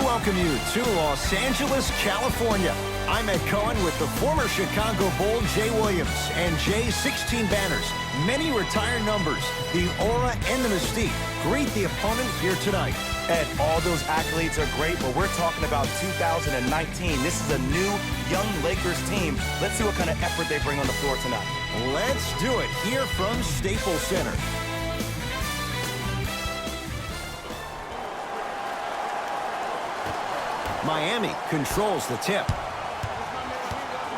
welcome you to Los Angeles, California. I'm Ed Cohen with the former Chicago Bull, Jay Williams, and Jay's 16 banners. Many retired numbers, the aura and the mystique. Greet the opponent here tonight. Ed, all those accolades are great, but we're talking about 2019. This is a new, young Lakers team. Let's see what kind of effort they bring on the floor tonight. Let's do it here from Staples Center. Miami controls the tip.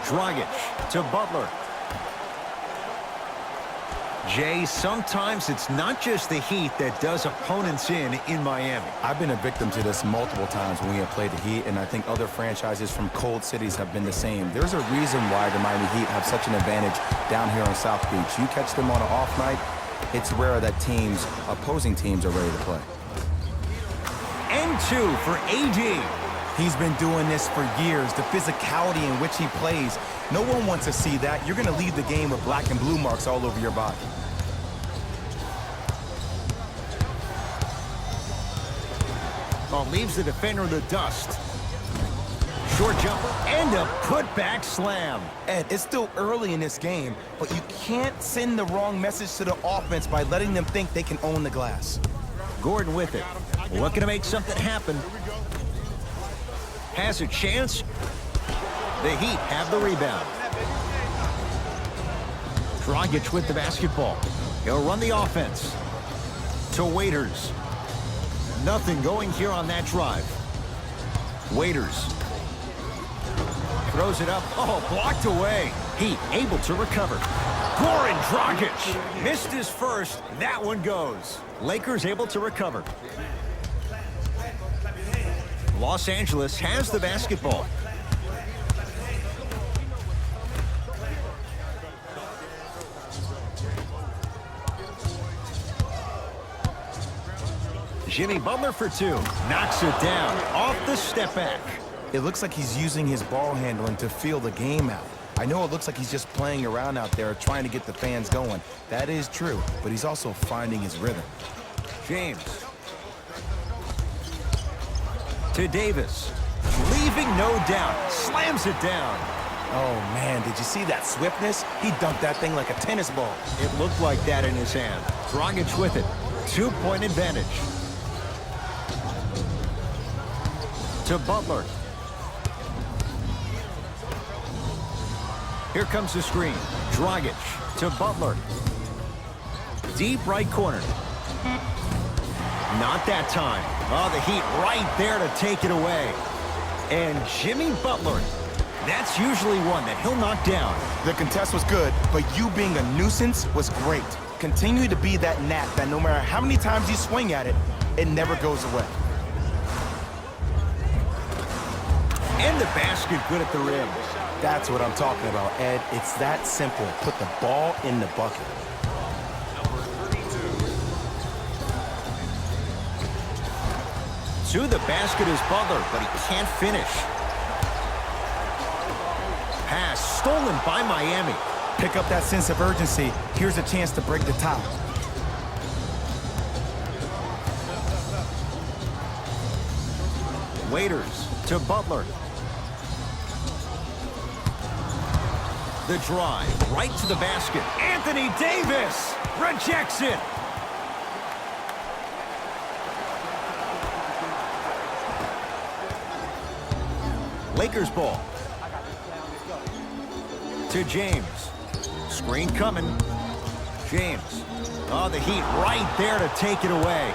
Dragic to Butler. Jay, sometimes it's not just the Heat that does opponents in Miami. I've been a victim to this multiple times when we have played the Heat, and I think other franchises from cold cities have been the same. There's a reason why the Miami Heat have such an advantage down here on South Beach. You catch them on an off night, it's rare that opposing teams are ready to play. And two for AD. He's been doing this for years, the physicality in which he plays. No one wants to see that. You're going to leave the game with black and blue marks all over your body. Oh, leaves the defender in the dust. Short jumper and a putback slam. Ed, it's still early in this game, but you can't send the wrong message to the offense by letting them think they can own the glass. Gordon with it. Looking to make something happen. Has a chance. The Heat have the rebound. Dragic with the basketball. He'll run the offense. To Waiters. Nothing going here on that drive. Waiters. Throws it up. Oh, blocked away. Heat able to recover. Goran Dragic missed his first. That one goes. Lakers able to recover. Los Angeles has the basketball. Jimmy Butler for two. Knocks it down off the step back. It looks like he's using his ball handling to feel the game out. I know it looks like he's just playing around out there trying to get the fans going. That is true, but he's also finding his rhythm. James. To Davis. Leaving no doubt. Slams it down. Oh, man, did you see that swiftness? He dunked that thing like a tennis ball. It looked like that in his hand. Dragic with it. 2-point advantage. To Butler. Here comes the screen. Dragic to Butler. Deep right corner. Not that time. Oh, the Heat right there to take it away. And Jimmy Butler. That's usually one that he'll knock down. The contest was good, but you being a nuisance was great. Continue to be that gnat that no matter how many times you swing at it, it never goes away. And the basket good at the rim. That's what I'm talking about, Ed. It's that simple. Put the ball in the bucket. To the basket is Butler, but he can't finish. Pass stolen by Miami. Pick up that sense of urgency. Here's a chance to break the tie. Waiters to Butler. The drive right to the basket. Anthony Davis rejects it. Lakers ball. To James. Screen coming. James. Oh, the Heat right there to take it away.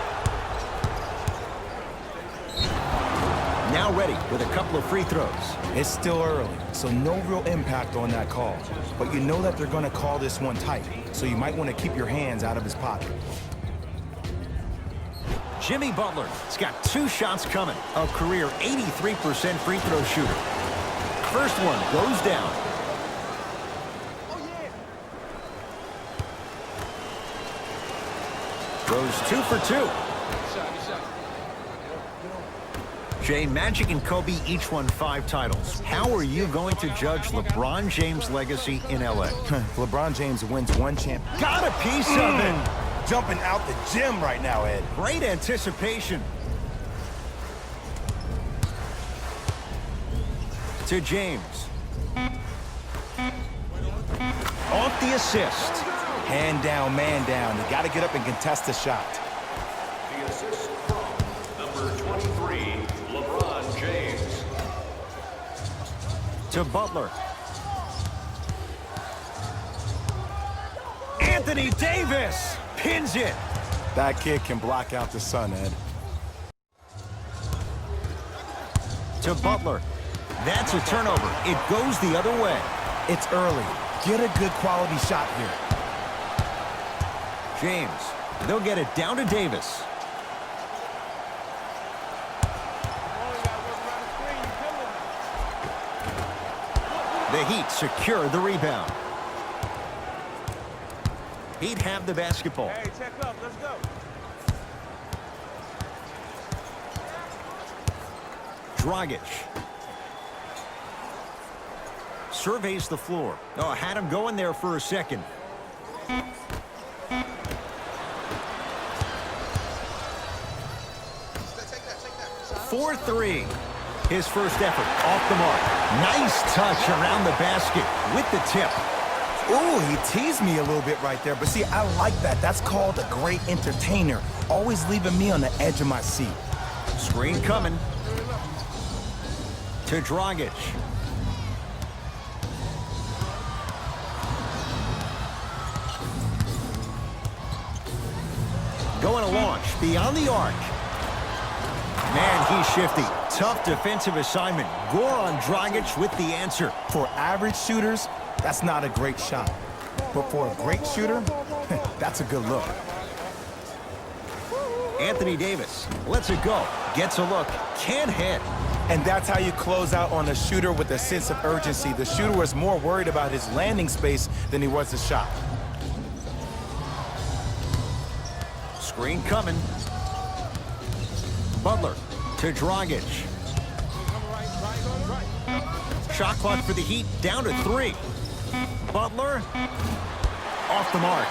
Now ready with a couple of free throws. It's still early, so no real impact on that call. But you know that they're going to call this one tight, so you might want to keep your hands out of his pocket. Jimmy Butler has got 2 shots coming. A career 83% free throw shooter. First one goes down. Goes 2 for 2. Jay, Magic and Kobe each won 5 titles. How are you going to judge LeBron James' legacy in L.A.? LeBron James wins 1 championship. Got a piece of it. Jumping out the gym right now, Ed. Great anticipation. To James. Off the assist. Hand down, man down. You got to get up and contest the shot. The assist from number 23, LeBron James. To Butler. Anthony Davis pins it. That kid can block out the sun, Ed. To Butler. That's a turnover. It goes the other way. It's early. Get a good quality shot here. James. They'll get it down to Davis. The Heat secure the rebound. Heat have the basketball. Hey, check up. Let's go. Dragic. Surveys the floor. Oh, had him going there for a second. For three. His first effort off the mark. Nice touch around the basket with the tip. Ooh, he teased me a little bit right there. But see, I like that. That's called a great entertainer. Always leaving me on the edge of my seat. Screen coming. To Dragic. Going to launch beyond the arc. Man, he's shifty. Tough defensive assignment. Goran Dragic with the answer. For average shooters, that's not a great shot. But for a great shooter, that's a good look. Anthony Davis lets it go. Gets a look. Can't hit. And that's how you close out on a shooter with a sense of urgency. The shooter was more worried about his landing space than he was the shot. Screen coming. Butler to Dragic. Shot clock for the Heat down to 3. Butler off the mark.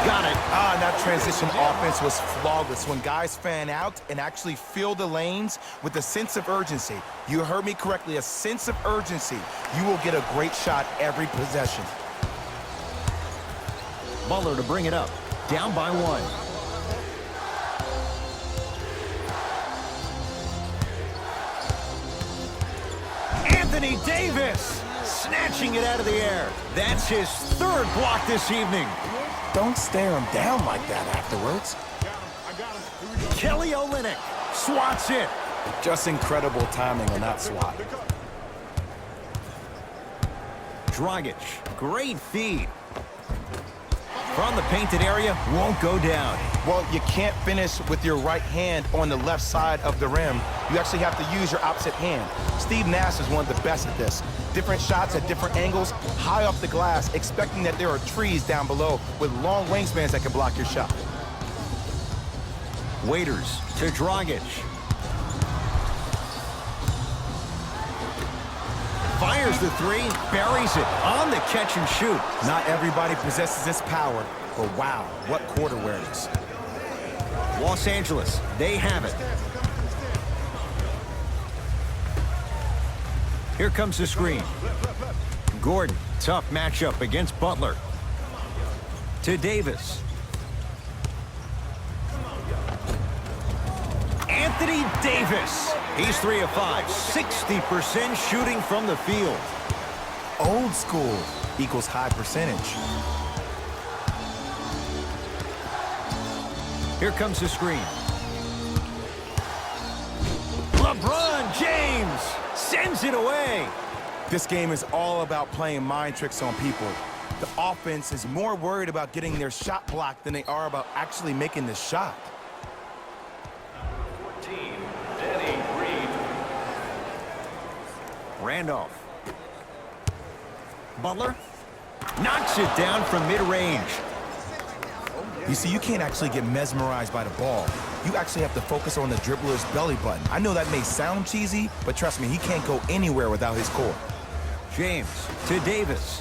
Got it. And that transition offense was flawless. When guys fan out and actually fill the lanes with a sense of urgency, you heard me correctly, a sense of urgency, you will get a great shot every possession. Butler to bring it up. Down by 1. Anthony Davis snatching it out of the air. That's his 3rd block this evening. Don't stare him down like that afterwards. Kelly Olynyk swats it. Just incredible timing on that swat. Dragic, great feed. From the painted area, won't go down. Well, you can't finish with your right hand on the left side of the rim. You actually have to use your opposite hand. Steve Nash is one of the best at this. Different shots at different angles, high off the glass, expecting that there are trees down below with long wingspans that can block your shot. Waiters to Dragic. Fires the 3, buries it on the catch and shoot. Not everybody possesses this power, but wow, what court awareness. Los Angeles, they have it. Here comes the screen. Gordon, tough matchup against Butler. To Davis. Anthony Davis. He's 3 of 5, 60% shooting from the field. Old school equals high percentage. Here comes the screen. LeBron James sends it away. This game is all about playing mind tricks on people. The offense is more worried about getting their shot blocked than they are about actually making the shot. Randolph. Butler knocks it down from mid-range. You see, you can't actually get mesmerized by the ball. You actually have to focus on the dribbler's belly button. I know that may sound cheesy, but trust me, he can't go anywhere without his core. James to Davis.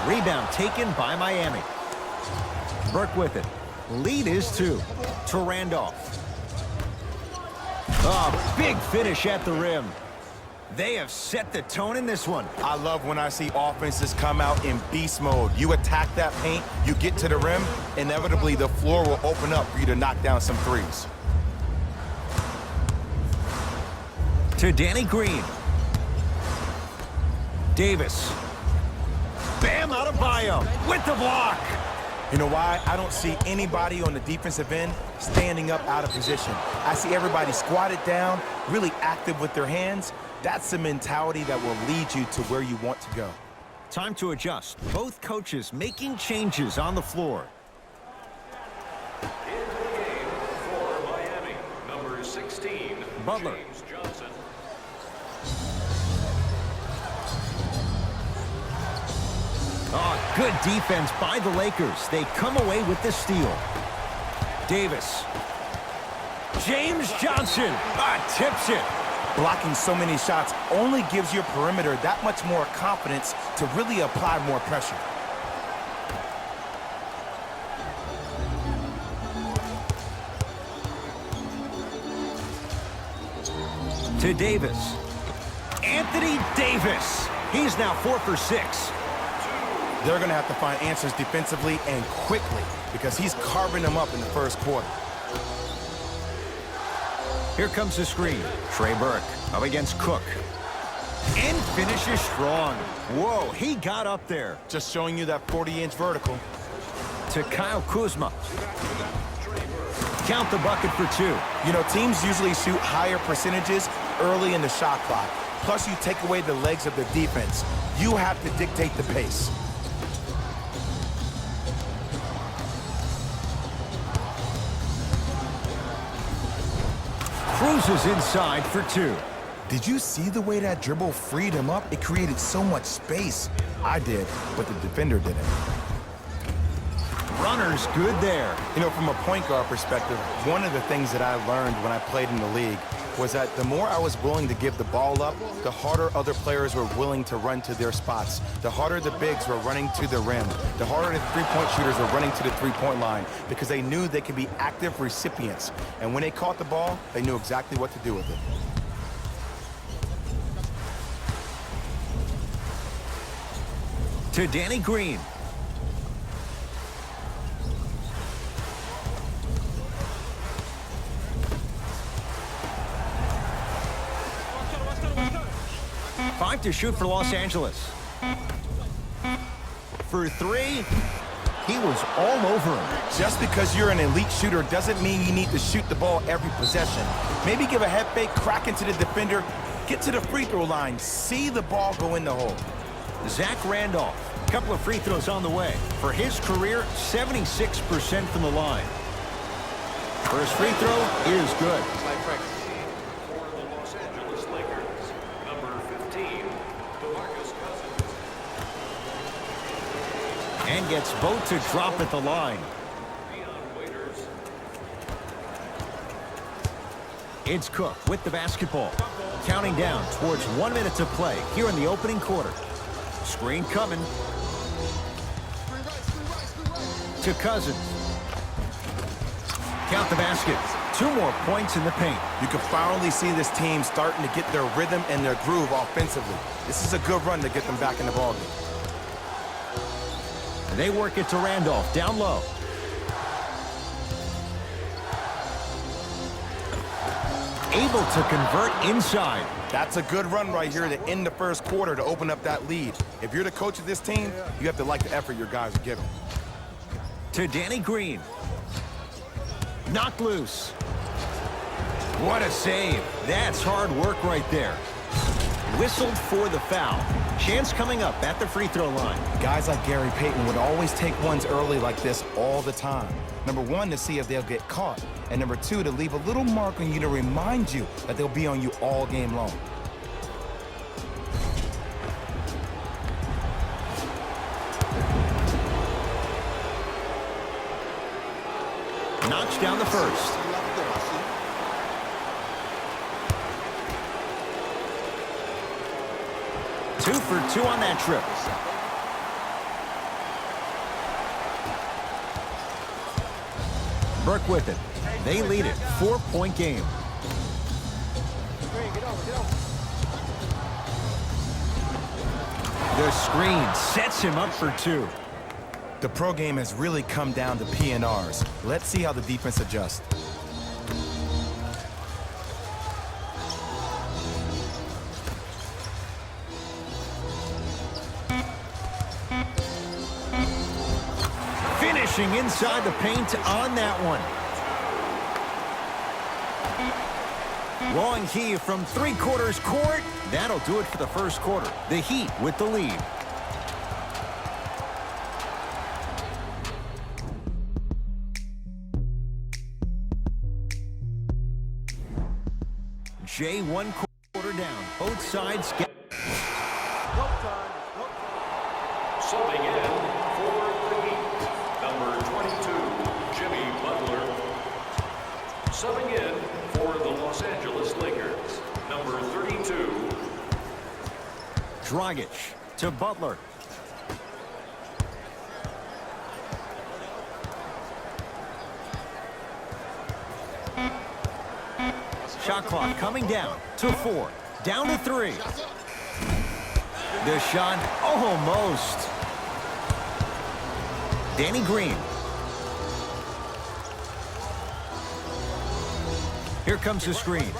Rebound taken by Miami. Burke with it. Lead is 2 to Randolph. Oh, big finish at the rim. They have set the tone in this one. I love when I see offenses come out in beast mode. You attack that paint, you get to the rim, inevitably the floor will open up for you to knock down some threes. To Danny Green. Davis. Bam Adebayo with the block. You know why? I don't see anybody on the defensive end standing up out of position. I see everybody squatted down, really active with their hands. That's the mentality that will lead you to where you want to go. Time to adjust. Both coaches making changes on the floor. Into the game for Miami, number 16, Butler. James Johnson. Oh, good defense by the Lakers. They come away with the steal. Davis. James Johnson tips it. Blocking so many shots only gives your perimeter that much more confidence to really apply more pressure. To Davis. Anthony Davis. He's now 4 for 6. They're going to have to find answers defensively and quickly because he's carving them up in the first quarter. Here comes the screen. Trey Burke up against Cook. And finishes strong. Whoa, he got up there. Just showing you that 40-inch vertical. To Kyle Kuzma. Count the bucket for 2. You know, teams usually shoot higher percentages early in the shot clock. Plus, you take away the legs of the defense. You have to dictate the pace. Cruises inside for 2. Did you see the way that dribble freed him up? It created so much space. I did, but the defender didn't. Runner's good there. You know, from a point guard perspective, one of the things that I learned when I played in the league was that the more I was willing to give the ball up, the harder other players were willing to run to their spots. The harder the bigs were running to the rim. The harder the three-point shooters were running to the three-point line because they knew they could be active recipients. And when they caught the ball, they knew exactly what to do with it. To Danny Green. Five to shoot for Los Angeles. For 3, he was all over him. Just because you're an elite shooter doesn't mean you need to shoot the ball every possession. Maybe give a head fake, crack into the defender, get to the free throw line, see the ball go in the hole. Zach Randolph, a couple of free throws on the way. For his career, 76% from the line. First free throw is good. For the Los Angeles Lakers, number 15, DeMarcus Cousins. And gets both to drop at the line. It's Cook with the basketball. Counting down towards 1 minute to play here in the opening quarter. Screen coming. To Cousins. Count the basket. 2 more points in the paint. You can finally see this team starting to get their rhythm and their groove offensively. This is a good run to get them back in the ballgame. They work it to Randolph, down low. Able to convert inside. That's a good run right here to end the first quarter to open up that lead. If you're the coach of this team, you have to like the effort your guys are giving. To Danny Green. Knocked loose. What a save. That's hard work right there. Whistled for the foul. Chance coming up at the free throw line. Guys like Gary Payton would always take ones early like this all the time. Number 1, to see if they'll get caught. And number 2, to leave a little mark on you to remind you that they'll be on you all game long. Knocks down the first. Two for 2 on that trip. Burke with it. They lead it. 4-point game. The screen sets him up for 2. The pro game has really come down to PNRs. Let's see how the defense adjusts. Finishing inside the paint on that one. Long heave from 3/4 court. That'll do it for the first quarter. The Heat with the lead. Jay, 1 quarter down. Both sides get... Subbing in for the Heat, number 22, Jimmy Butler. Subbing in for the Los Angeles Lakers, number 32. Dragic to Butler. Shot clock coming down to 4. Down to 3. The shot almost. Danny Green. Here comes the screen.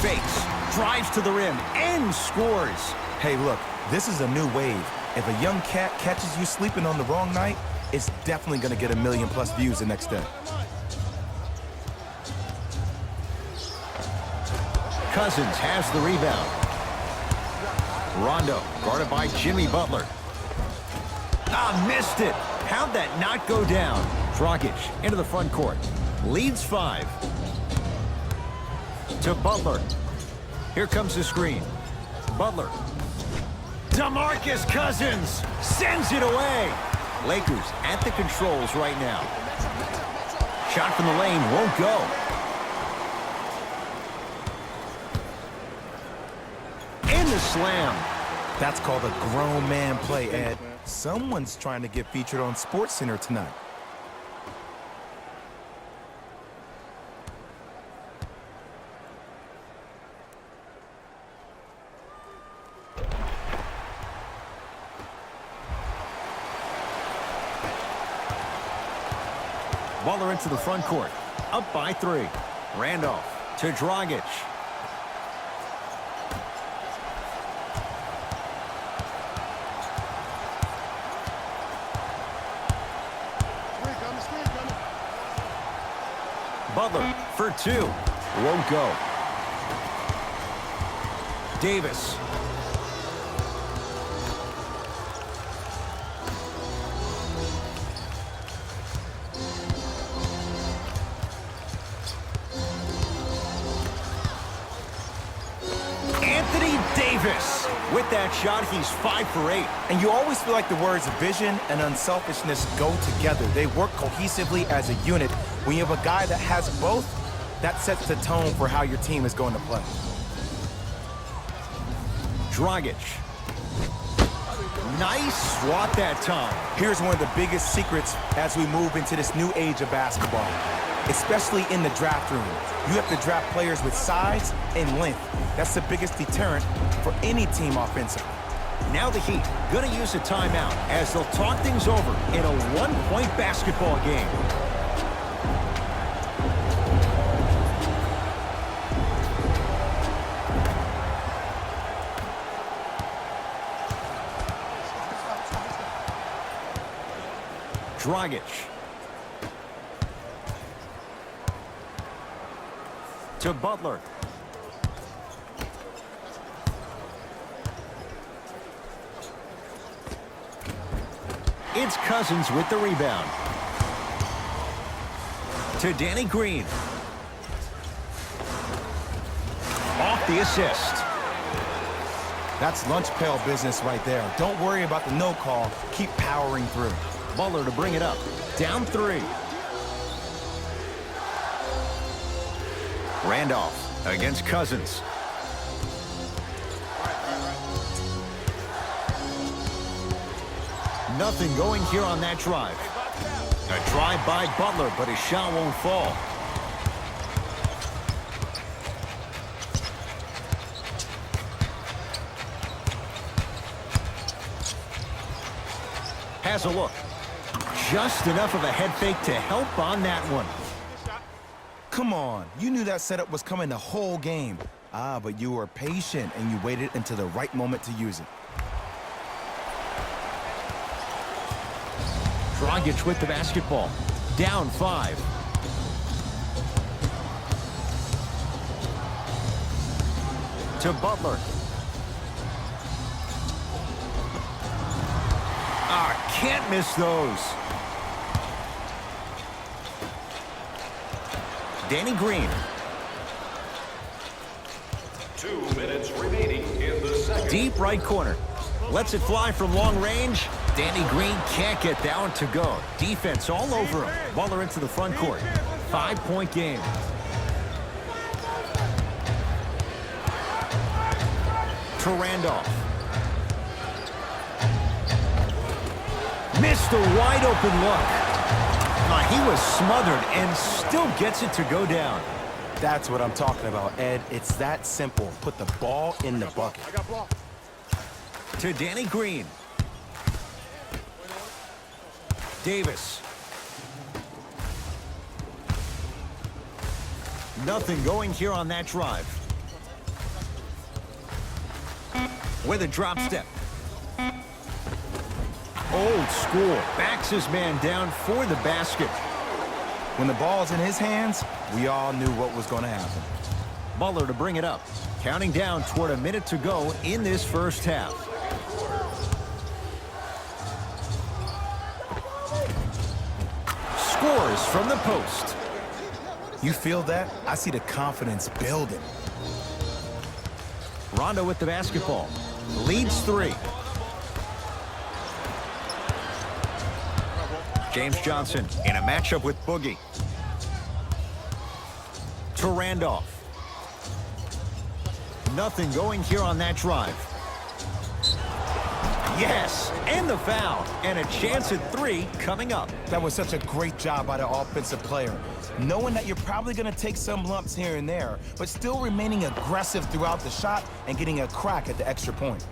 Fakes, drives to the rim, and scores. Hey, look, this is a new wave. If a young cat catches you sleeping on the wrong night, it's definitely going to get 1 million+ views the next day. Cousins has the rebound. Rondo, guarded by Jimmy Butler. Missed it. How'd that not go down? Dragic into the front court. Leads 5. To Butler. Here comes the screen. Butler. DeMarcus Cousins sends it away. Lakers at the controls right now. Shot from the lane won't go. In the slam. That's called a grown man play, Ed. Someone's trying to get featured on SportsCenter tonight. Butler into the front court. Up by 3. Randolph to Dragic. Butler for 2. Won't go. Davis. Anthony Davis. With that shot, he's 5 for 8. And you always feel like the words vision and unselfishness go together. They work cohesively as a unit. When you have a guy that has both, that sets the tone for how your team is going to play. Dragic. Nice swat that time. Here's one of the biggest secrets as we move into this new age of basketball, especially in the draft room. You have to draft players with size and length. That's the biggest deterrent for any team offensively. Now the Heat going to use a timeout as they'll talk things over in a 1-point basketball game. Dragic. To Butler. It's Cousins with the rebound. To Danny Green. Off the assist. That's lunch pail business right there. Don't worry about the no call. Keep powering through. Butler to bring it up. Down 3. Randolph against Cousins. Nothing going here on that drive. A drive by Butler, but his shot won't fall. Has a look. Just enough of a head fake to help on that one. Come on, you knew that setup was coming the whole game. But you were patient and you waited until the right moment to use it. Dragic with the basketball. Down 5. To Butler. Can't miss those. Danny Green. 2 minutes remaining in the second. Deep right corner. Lets it fly from long range. Danny Green can't get that one to go. Defense all over him. Butler into the front court. 5-point game. To Randolph. Missed a wide open look. He was smothered and still gets it to go down. That's what I'm talking about, Ed. It's that simple. Put the ball in the bucket. To Danny Green. Davis. Nothing going here on that drive. With a drop step. Old school. Backs his man down for the basket. When the ball's in his hands, we all knew what was going to happen. Butler to bring it up. Counting down toward a minute to go in this first half. Scores from the post. You feel that? I see the confidence building. Rondo with the basketball. Leads 3. James Johnson in a matchup with Boogie. To Randolph. Nothing going here on that drive. Yes, and the foul. And a chance at 3 coming up. That was such a great job by the offensive player. Knowing that you're probably going to take some lumps here and there, but still remaining aggressive throughout the shot and getting a crack at the extra point.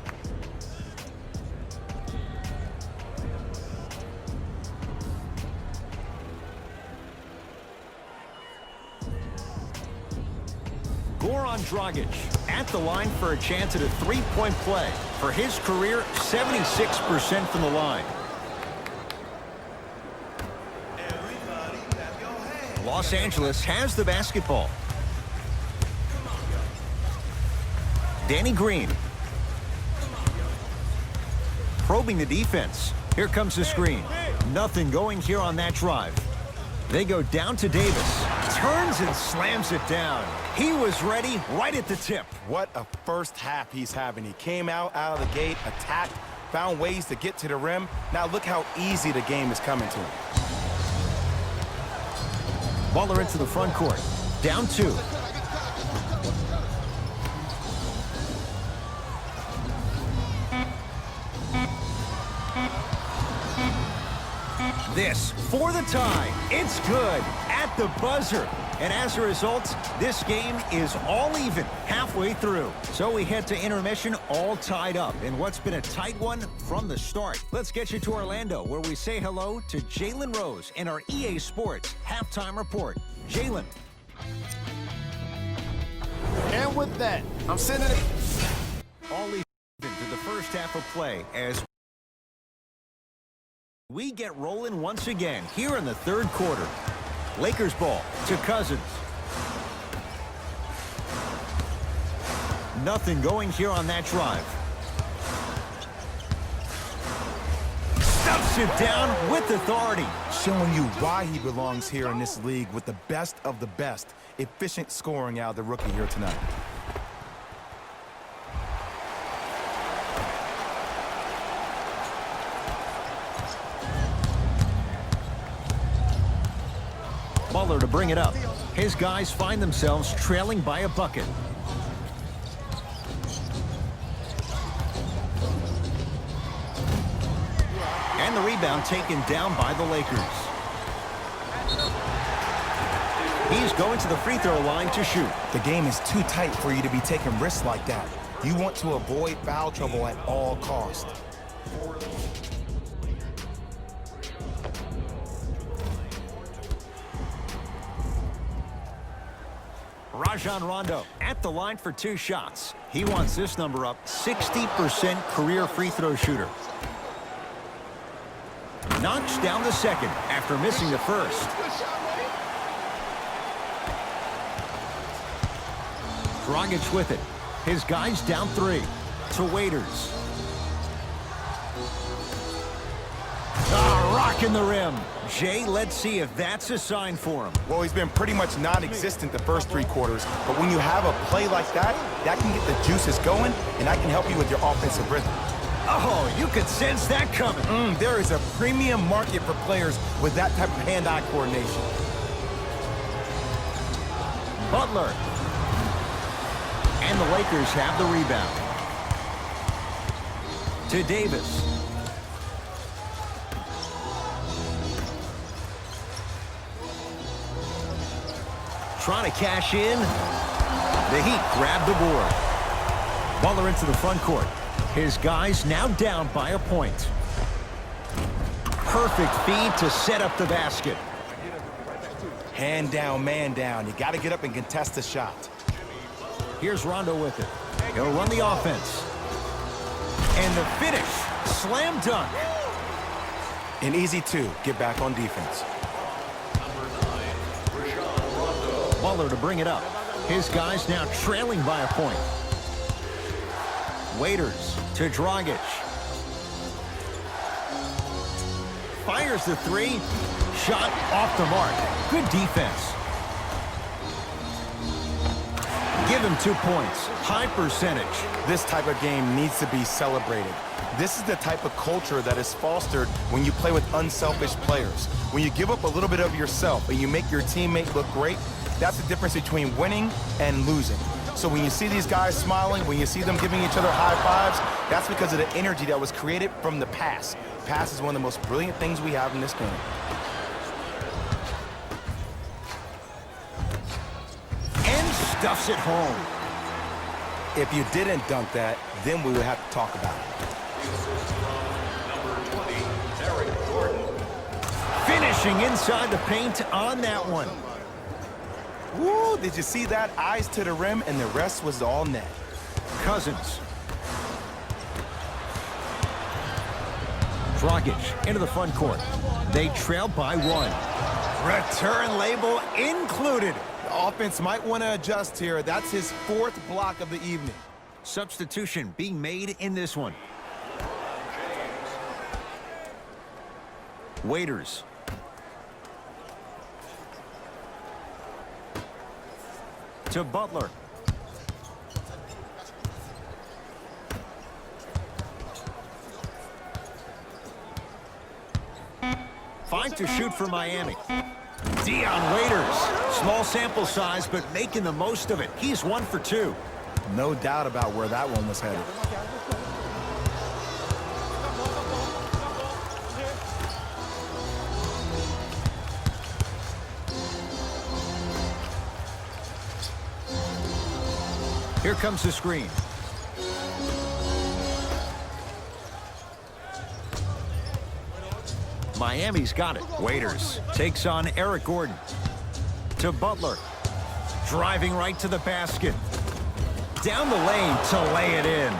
Goran Dragic at the line for a chance at a 3-point play. For his career, 76% from the line. Los Angeles has the basketball. Danny Green. Probing the defense. Here comes the screen. Nothing going here on that drive. They go down to Davis. Turns and slams it down. He was ready right at the tip. What a first half he's having. He came out of the gate, attacked, found ways to get to the rim. Now look how easy the game is coming to him. Butler into the front court. Down 2. This for the tie. It's good at the buzzer. And as a result, this game is all even halfway through. So we head to intermission all tied up in what's been a tight one from the start. Let's get you to Orlando, where we say hello to Jalen Rose in our EA Sports halftime report. Jalen. And with that, I'm sending it. All even to the first half of play as we get rolling once again here in the third quarter. Lakers ball to Cousins. Nothing going here on that drive. Stuffs it down with authority. Showing you why he belongs here in this league with the best of the best. Efficient scoring out of the rookie here tonight. Butler to bring it up. His guys find themselves trailing by a bucket. And the rebound taken down by the Lakers. He's going to the free throw line to shoot. The game is too tight for you to be taking risks like that. You want to avoid foul trouble at all costs. Rajon Rondo at the line for 2 shots. He wants this number up. 60% career free throw shooter. Knocks down the second after missing the first. Dragic with it. His guys down 3 to Waiters. Rocking the rim. Jay, let's see if that's a sign for him. Well, he's been pretty much non-existent the first 3 quarters, but when you have a play like that, that can get the juices going, and that can help you with your offensive rhythm. Oh, you could sense that coming. There is a premium market for players with that type of hand-eye coordination. Butler. And the Lakers have the rebound. To Davis. Trying to cash in. The Heat grab the board. Butler into the front court. His guys now down by a point. Perfect feed to set up the basket. Hand down, man down. You got to get up and contest the shot. Here's Rondo with it. He'll run the offense. And the finish. Slam dunk. An easy 2. Get back on defense. Butler to bring it up. His guys now trailing by a point. Waiters to Dragic. Fires the 3. Shot off the mark. Good defense. Give him 2 points. High percentage. This type of game needs to be celebrated. This is the type of culture that is fostered when you play with unselfish players. When you give up a little bit of yourself and you make your teammate look great, that's the difference between winning and losing. So when you see these guys smiling, when you see them giving each other high fives, that's because of the energy that was created from the pass. Pass is one of the most brilliant things we have in this game. And stuffs it home. If you didn't dunk that, then we would have to talk about it. Finishing inside the paint on that one. Woo, did you see that? Eyes to the rim, and the rest was all net. Cousins. Dragic into the front court. They trail by 1. Return label included. The offense might want to adjust here. That's his 4th block of the evening. Substitution being made in this one. Waiters. To Butler. Five to shoot for Miami. Dion Waiters. Small sample size, but making the most of it. He's 1 for 2. No doubt about where that one was headed. Here comes the screen. Miami's got it. Waiters takes on Eric Gordon. To Butler. Driving right to the basket. Down the lane to lay it in.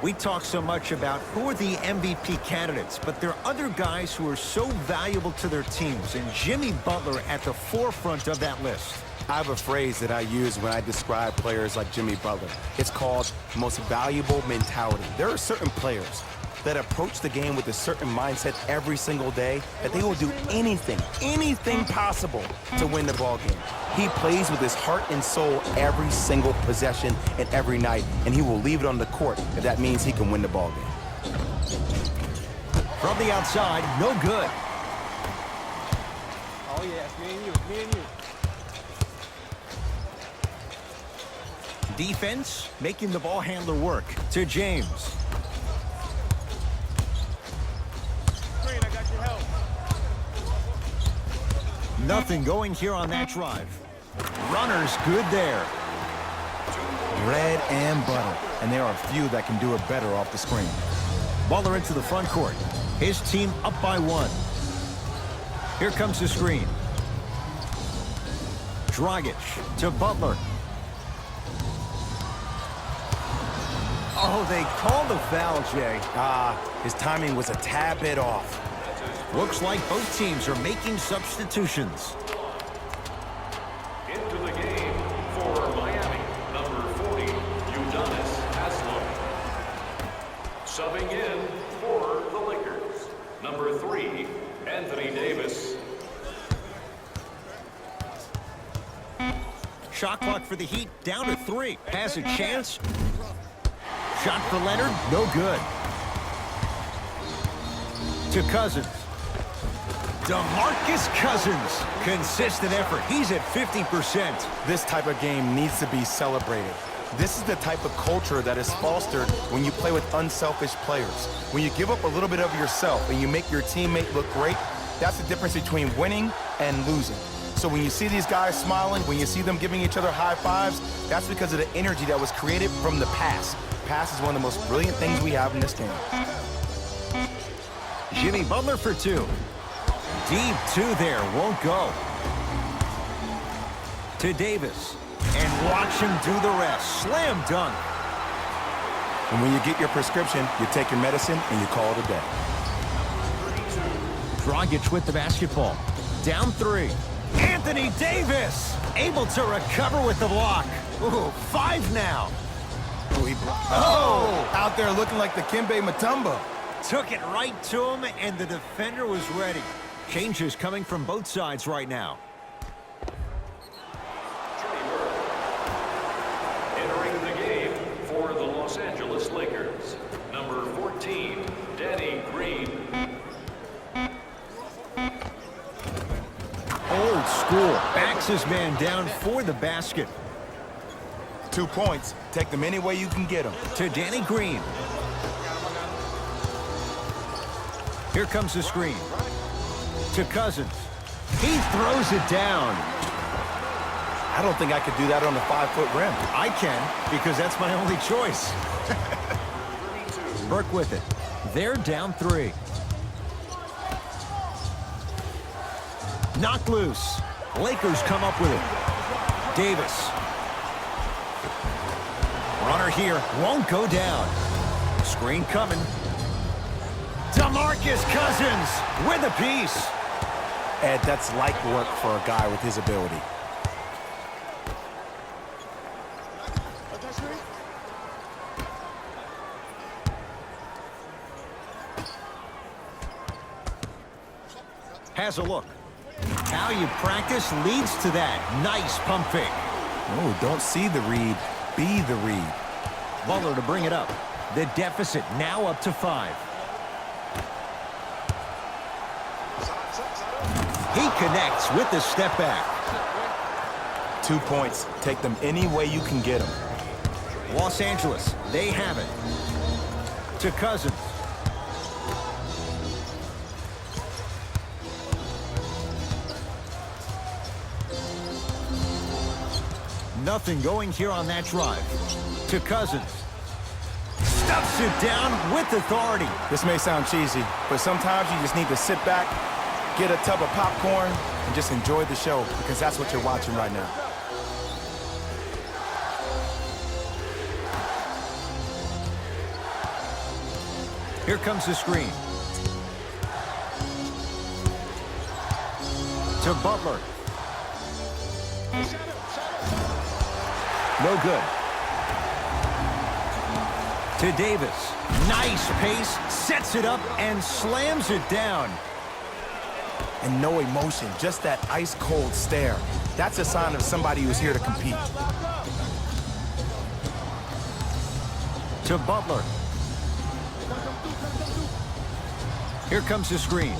We talk so much about who are the MVP candidates, but there are other guys who are so valuable to their teams, and Jimmy Butler at the forefront of that list. I have a phrase that I use when I describe players like Jimmy Butler. It's called most valuable mentality. There are certain players that approach the game with a certain mindset every single day that they will do anything possible to win the ball game. He plays with his heart and soul every single possession and every night, and he will leave it on the court if that means he can win the ball game. From the outside, no good. Oh, yeah, me and you. Defense making the ball handler work. To James. Nothing going here on that drive. Runner's good there. Bread and butter. And there are a few that can do it better off the screen. Butler into the front court. His team up by 1. Here comes the screen. Dragic to Butler. Oh, they called the foul, Jay. His timing was a tad bit off. Looks like both teams are making substitutions. Into the game for Miami, number 40, Udonis Haslem. Subbing in for the Lakers, number 3, Anthony Davis. Shot clock for the Heat down to 3. Has a chance. Shot for Leonard, no good. To Cousins. DeMarcus Cousins. Consistent effort. He's at 50%. This type of game needs to be celebrated. This is the type of culture that is fostered when you play with unselfish players. When you give up a little bit of yourself and you make your teammate look great, that's the difference between winning and losing. So when you see these guys smiling, when you see them giving each other high fives, that's because of the energy that was created from the pass. Pass is one of the most brilliant things we have in this game. Jimmy Butler for 2. Deep 2 there, won't go. To Davis. And watch him do the rest. Slam dunk. And when you get your prescription, you take your medicine and you call it a day. Dragic with the basketball. Down 3. Anthony Davis able to recover with the block. Ooh, 5 now. Out there looking like the Kimbe Mutombo. Took it right to him, and the defender was ready. Changes coming from both sides right now. Entering the game for the Los Angeles Lakers, number 14, Danny Green. Old school. Backs his man down for the basket. 2 points. Take them any way you can get them. To Danny Green. Here comes the screen. To Cousins. He throws it down. I don't think I could do that on a 5-foot rim. I can, because that's my only choice. Burke with it. They're down 3. Knocked loose. Lakers come up with it. Davis. Runner here. Won't go down. Screen coming. DeMarcus Cousins with a piece. Ed, that's light work for a guy with his ability. Has a look. How you practice leads to that. Nice pump fake. Oh, don't see the read. Be the read. Butler to bring it up. The deficit now up to 5. He connects with the step back. 2 points. Take them any way you can get them. Los Angeles, they have it. To Cousins. Nothing going here on that drive. To Cousins. Stuffs it down with authority. This may sound cheesy, but sometimes you just need to sit back, get a tub of popcorn, and just enjoy the show, because that's what you're watching right now. Here comes the screen. To Butler. No good. To Davis. Nice pace, sets it up, and slams it down. And no emotion, just that ice-cold stare. That's a sign of somebody who's here to compete. To Butler. Here comes the screen.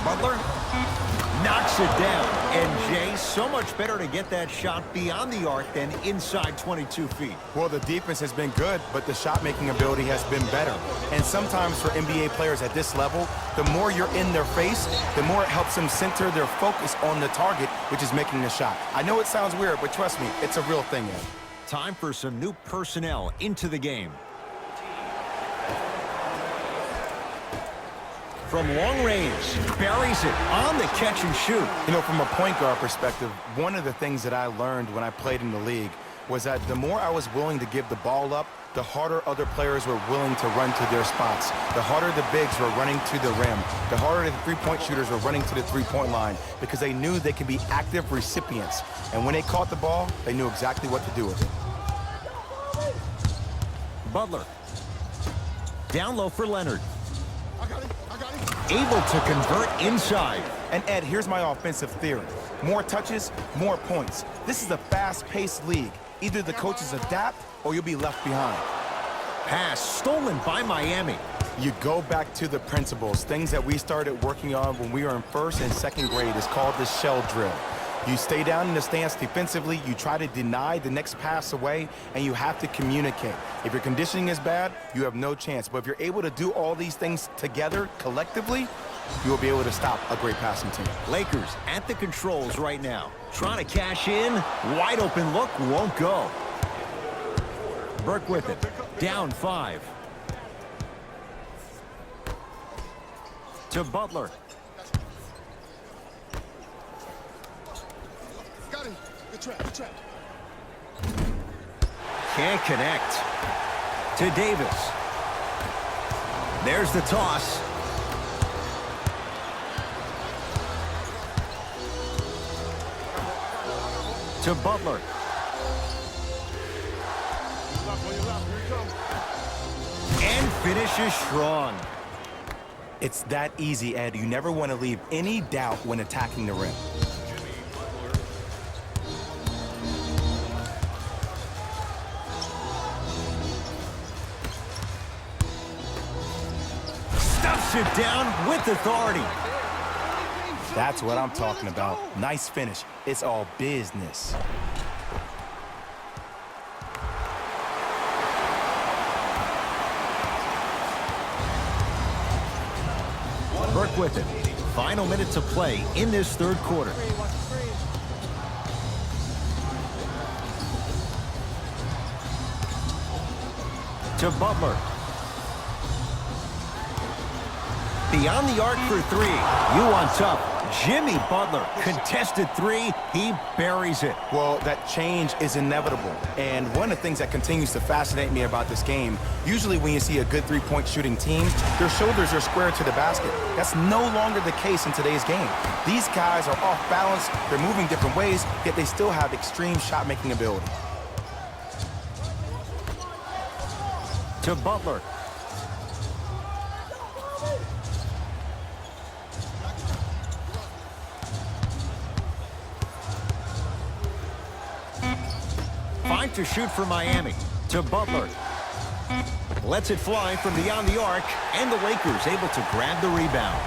Butler knocks knocks it down. And, Jay, so much better to get that shot beyond the arc than inside 22 feet. Well, the defense has been good, but the shot-making ability has been better. And sometimes for NBA players at this level, the more you're in their face, the more it helps them center their focus on the target, which is making the shot. I know it sounds weird, but trust me, it's a real thing, Ed. Time for some new personnel into the game. From long range, buries it on the catch and shoot. You know, from a point guard perspective, one of the things that I learned when I played in the league was that the more I was willing to give the ball up, the harder other players were willing to run to their spots. The harder the bigs were running to the rim. The harder the three-point shooters were running to the three-point line because they knew they could be active recipients. And when they caught the ball, they knew exactly what to do with it. Butler. Down low for Leonard. I got it. Able to convert inside. And Ed, here's my offensive theory. More touches, more points. This is a fast-paced league. Either the coaches adapt or you'll be left behind. Pass stolen by Miami. You go back to the principles, things that we started working on when we were in first and second grade. It's called the shell drill. You stay down in the stance defensively, you try to deny the next pass away, and you have to communicate. If your conditioning is bad, you have no chance. But if you're able to do all these things together, collectively, you will be able to stop a great passing team. Lakers at the controls right now. Trying to cash in. Wide open look, won't go. Burke with it. Down 5. To Butler. Got him. Good trap. Can't connect. To Davis. There's the toss. To Butler. And finishes strong. It's that easy, Ed. You never want to leave any doubt when attacking the rim. Stuffs it down with authority. That's what I'm talking about. Nice finish. It's all business. Burke with it. Final minute to play in this third quarter. To Butler. Beyond the arc for 3. You on top. Jimmy Butler, contested 3. He buries it. Well, that change is inevitable. And one of the things that continues to fascinate me about this game, usually when you see a good three-point shooting team, their shoulders are square to the basket. That's no longer the case in today's game. These guys are off balance, they're moving different ways, yet they still have extreme shot-making ability. To Butler. Five to shoot for Miami. To Butler. Lets it fly from beyond the arc, and the Lakers able to grab the rebound.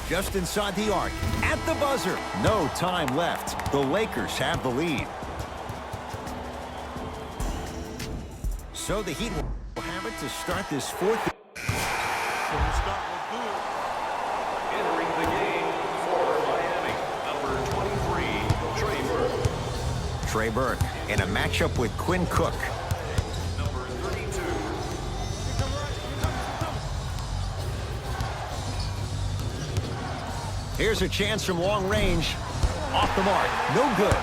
Just inside the arc, at the buzzer. No time left. The Lakers have the lead. So the Heat will have it to start this fourth. Entering the game for Miami, number 23, Trey Burke. Trey Burke in a matchup with Quinn Cook. Number 32. Here's a chance from long range. Off the mark. No good.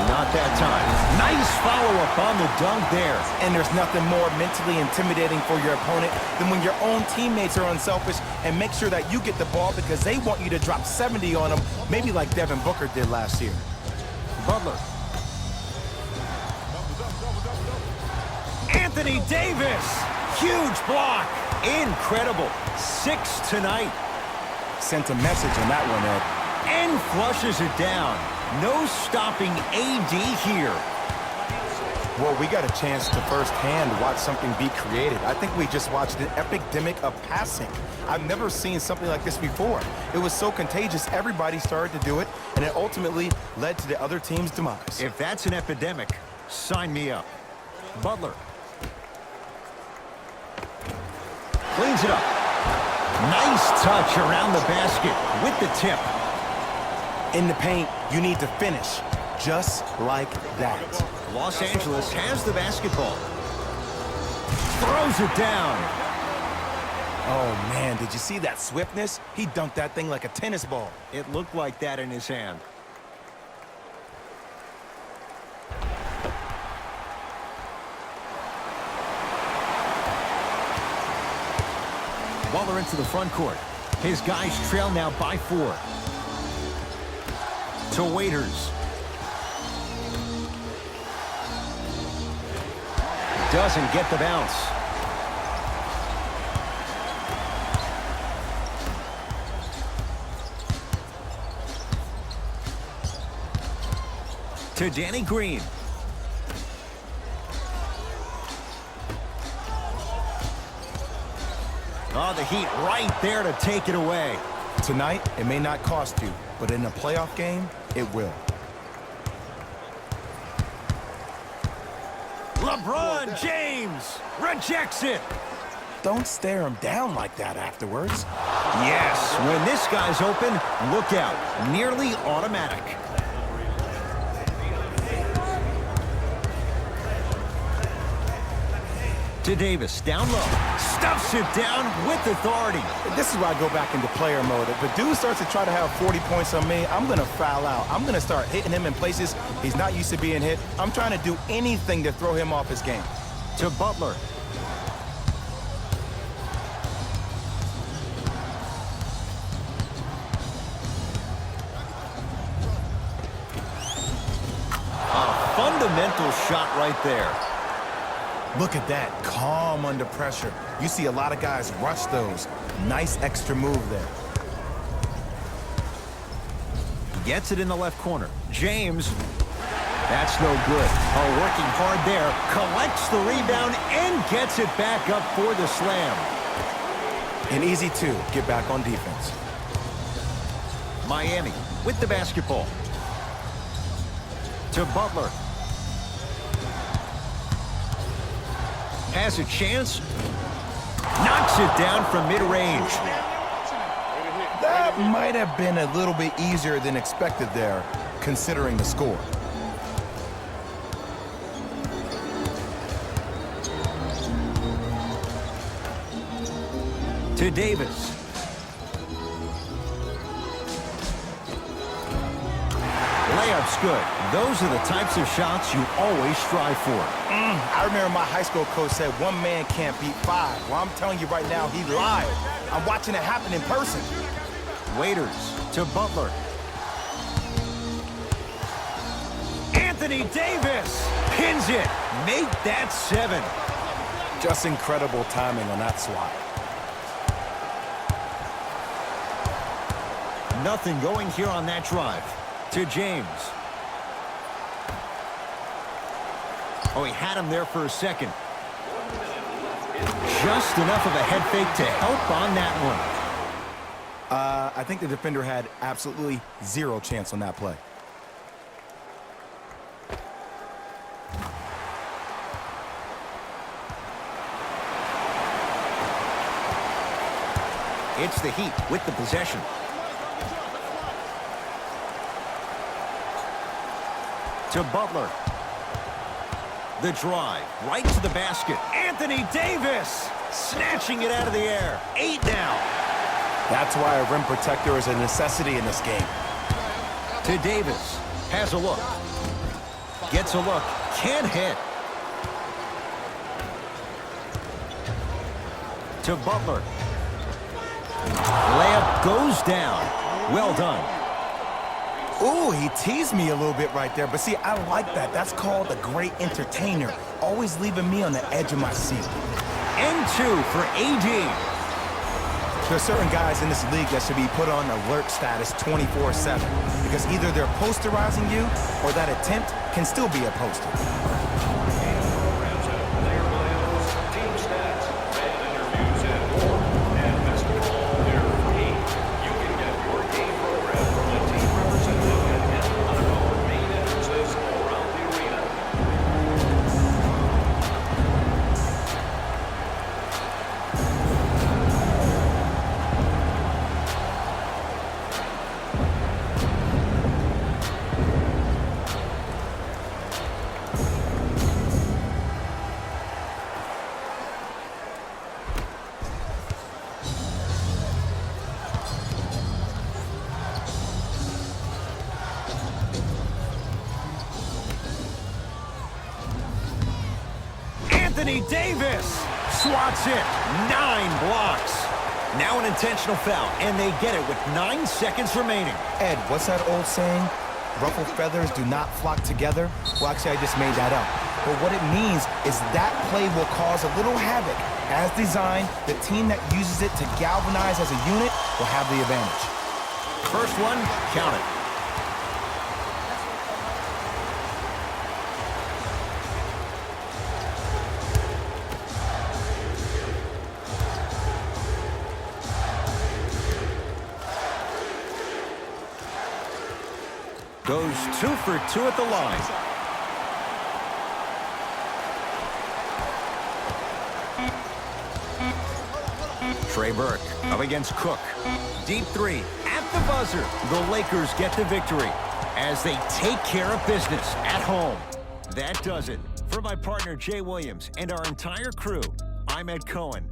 Not that time. Nice follow-up on the dunk there. And there's nothing more mentally intimidating for your opponent than when your own teammates are unselfish and make sure that you get the ball because they want you to drop 70 on them, maybe like Devin Booker did last year. Butler. Anthony Davis. Huge block. Incredible. 6 tonight. Sent a message on that one, Ed. and flushes it down. No stopping AD here. Well, we got a chance to firsthand watch something be created. I think we just watched an epidemic of passing. I've never seen something like this before. It was so contagious, everybody started to do it, and it ultimately led to the other team's demise. If that's an epidemic, sign me up. Butler. Cleans it up. Nice touch around the basket with the tip. In the paint, you need to finish just like that. Los Angeles has the basketball. Throws it down. Oh, man, did you see that swiftness? He dunked that thing like a tennis ball. It looked like that in his hand. Butler into the front court. His guys trail now by 4. To Waiters. Doesn't get the bounce. To Danny Green. Oh, the Heat right there to take it away. Tonight, it may not cost you, but in a playoff game, it will. LeBron James rejects it. Don't stare him down like that afterwards. Yes, when this guy's open, look out. Nearly automatic. To Davis, down low. Stuffs it down with authority. This is where I go back into player mode. If a dude starts to try to have 40 points on me, I'm going to foul out. I'm going to start hitting him in places he's not used to being hit. I'm trying to do anything to throw him off his game. To Butler. A fundamental shot right there. Look at that, calm under pressure. You see a lot of guys rush those. Nice extra move there. Gets it in the left corner. James. That's no good. Oh, working hard there. Collects the rebound and gets it back up for the slam. And easy, too. Get back on defense. Miami with the basketball. To Butler. Has a chance. Knocks it down from mid-range. That might have been a little bit easier than expected there, considering the score. To Davis. Layup's good. Those are the types of shots you always strive for. I remember my high school coach said one man can't beat 5. Well, I'm telling you right now, he lied. I'm watching it happen in person. Waiters to Butler. Anthony Davis pins it. Make that 7. Just incredible timing on that swat. Nothing going here on that drive. To James. Oh, he had him there for a second. Just enough of a head fake to help on that one. I think the defender had absolutely zero chance on that play. It's the Heat with the possession. To Butler. The drive, right to the basket. Anthony Davis snatching it out of the air. 8 now. That's why a rim protector is a necessity in this game. To Davis. Has a look. Gets a look. Can't hit. To Butler. Layup goes down. Well done. Ooh, he teased me a little bit right there. But see, I like that. That's called a great entertainer. Always leaving me on the edge of my seat. And 2 for AD. There are certain guys in this league that should be put on alert status 24/7 because either they're posterizing you or that attempt can still be a poster. Programs have player bios, team stats, fan interviews, and more. And best of all, they're free. You can get your game program from a team representative at any one of our main entrances around the arena. Anthony Davis swats it. 9 blocks. Now an intentional foul, and they get it with 9 seconds remaining. Ed, what's that old saying? Ruffled feathers do not flock together? Well, actually, I just made that up. But what it means is that play will cause a little havoc. As designed, the team that uses it to galvanize as a unit will have the advantage. First one, count it. Goes 2 for 2 at the line. Trey Burke up against Cook. Deep 3 at the buzzer. The Lakers get the victory as they take care of business at home. That does it. For my partner Jay Williams and our entire crew, I'm Ed Cohen.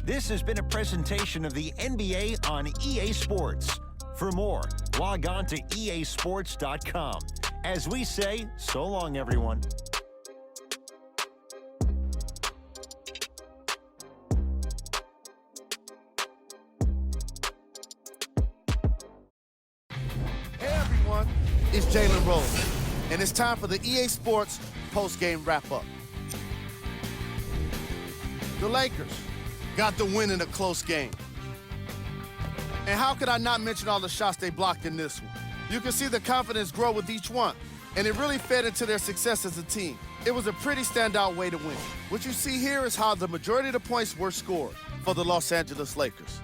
This has been a presentation of the NBA on EA Sports. For more, log on to easports.com. As we say, so long, everyone. Hey everyone, it's Jalen Rose, and it's time for the EA Sports post-game wrap-up. The Lakers got the win in a close game. And how could I not mention all the shots they blocked in this one? You can see the confidence grow with each one, and it really fed into their success as a team. It was a pretty standout way to win. What you see here is how the majority of the points were scored for the Los Angeles Lakers.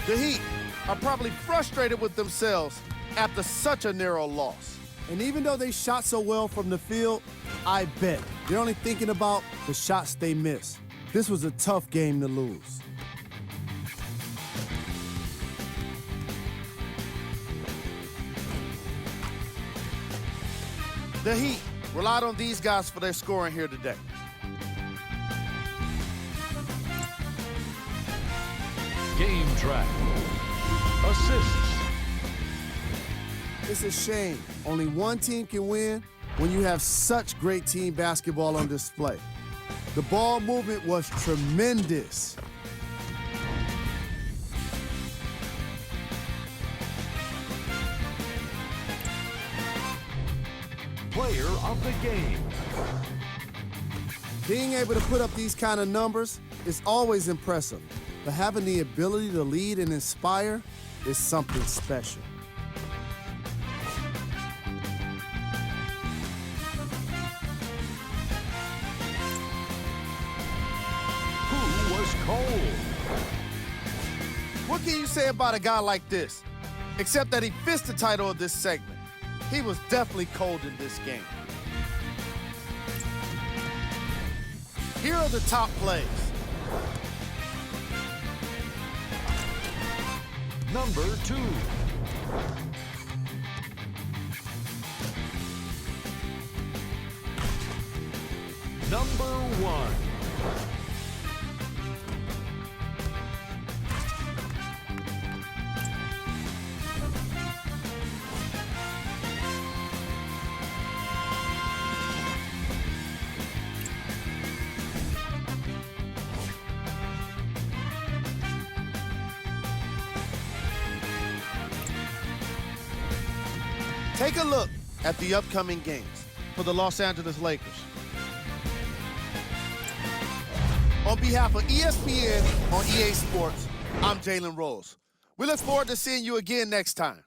The Heat are probably frustrated with themselves after such a narrow loss. And even though they shot so well from the field, I bet they're only thinking about the shots they missed. This was a tough game to lose. The Heat relied on these guys for their scoring here today. Game track. Assists. It's a shame only one team can win when you have such great team basketball on display. The ball movement was tremendous. Player of the game. Being able to put up these kind of numbers is always impressive, but having the ability to lead and inspire is something special. Who was cold? What can you say about a guy like this? Except that he fits the title of this segment. He was definitely cold in this game. Here are the top plays. Number 2. Number 1. Take a look at the upcoming games for the Los Angeles Lakers. On behalf of ESPN on EA Sports, I'm Jalen Rose. We look forward to seeing you again next time.